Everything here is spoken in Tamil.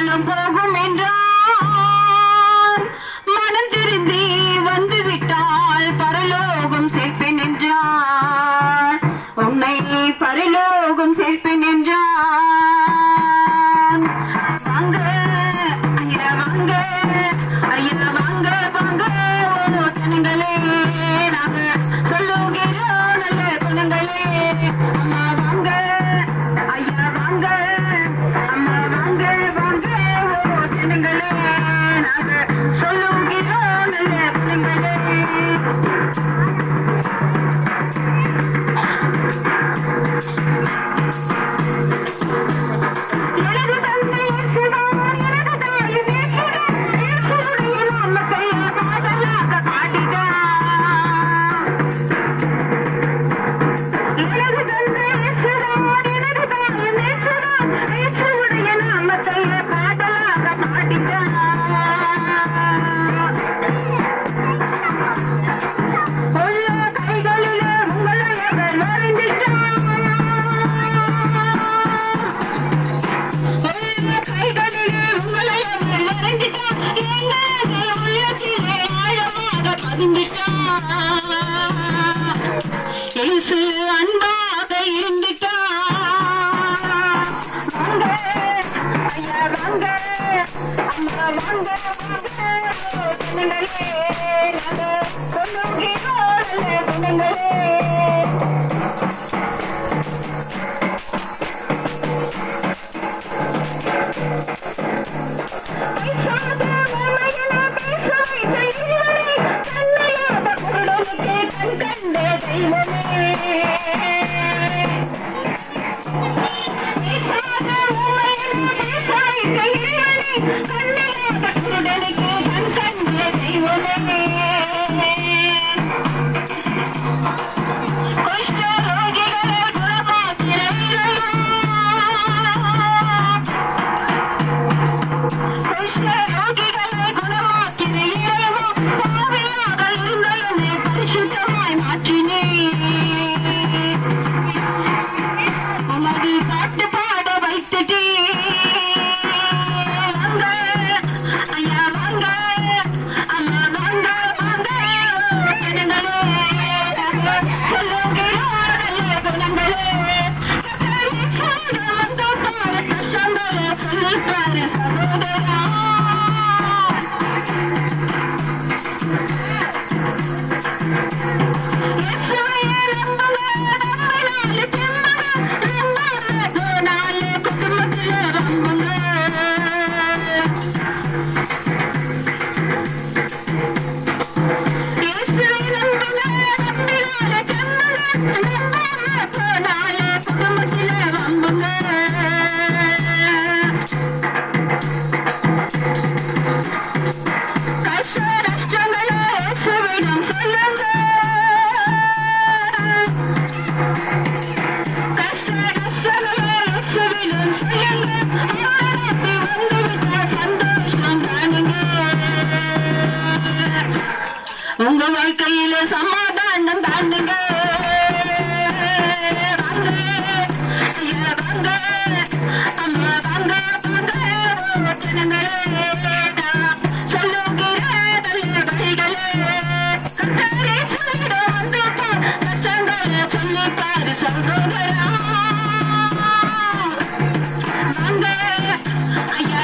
காலம் போகும் என்றால் மனம் திருந்தி வந்து விட்டால் பரலோகம் சேர்ப்பேன் என்றார். உன்னை பரலோகம் சேர்ப்பேன் என்றார். வாங்க ஐயா வாங்க, ஐயா வாங்க வாங்க ஜனங்களே, நாங்க சொல்லுகிறோம் நல்ல குணங்களே. அம்மா வாங்க ஐயா வாங்க, அம்மா வாங்க வாங்க ஜனங்களே, நாங்க சொல்லுகிறோம் நல்ல குணங்களே. எனது தந்தை இயேசுதான், எனது தாய் இயேசுதான், இயேசுடைய நாமத்தை பாடலாக பாடினார். எனது தந்தை இயேசுதான், எனது தாய் இயேசுதான், இயேசுடைய நாமத்தை பாடலாக பாடினார். உள்ள கைகளிலே உங்களை அவர் மறைந்திட்டார். கைகளிலே உங்களை அவர் மறைந்திட்டார். எங்களது உள்ளத்திலே ஆழமாக பதிந்துட்டார். இயேசு அன்பாக இருந்துட்டார். வாங்க ஐயா வாங்க, அம்மா வாங்க வாங்க ஜனங்களே, நாங்க சொல்லுகிறோம் நல்ல குணங்களே. பேசாத உண்மையில பேச வைத்த இறைவனே, கண்ணில்லாத குருடனுக்கு கண் கண்ட தெய்வமே. பேசாத உண்மையில பேச வைத்த இறைவனே, கண்ணில்லாத குருடனுக்கு கண் கண்ட தெய்வமே. குஷ்டரோகிகளை குணமாக்கிற இறைவா, குஷ்டரோகிகளை குணமாக்கிற இறைவா, பாவியாக இருந்த என்னை பரிசுத்தமாய் மாற்றினீர். உமது பாட்டு பாட வைத்துட்டீர். வாங்க ஐயா வாங்க, அம்மா வாங்க வாங்க ஜனங்களே, நாங்க சொல்லுகிறோம் நல்ல குணங்களே. கஷ்டங்களை சொல்லித்தாரு சகோதரா. இயேசுவையே நம்புங்க, நம்பினாலே திரும்புங்க, நம்பாம போனாலே குடும்பத்திலே வம்புங்க. இயேசுவை நம்புங்க, நம்பினாலே திரும்புங்க, நம்பாம போனாலே குடும்பத்திலே வம்புங்க. கஷ்ட நஷ்டங்களை இயேசுவிடம் சொல்லுங்க. கஷ்ட நஷ்டங்களை இயேசுவிடம் சொல்லுங்க. அவரை வந்துவிட்ட சந்தோஷம் தானுங்க. உங்க வாழ்க்கையில சமாதானம் தானுங்க. வாங்க ஐயா வாங்க, அம்மா வாங்க வாங்க ஜனங்களே, நான் சொல்லுகிறேன் நல்ல வழிகளே. கர்த்தரே சொல்லிடம் வந்துட்டார், கஷ்டங்களை சொல்லிப்பாரு சகோதரா. வாங்க ஐயா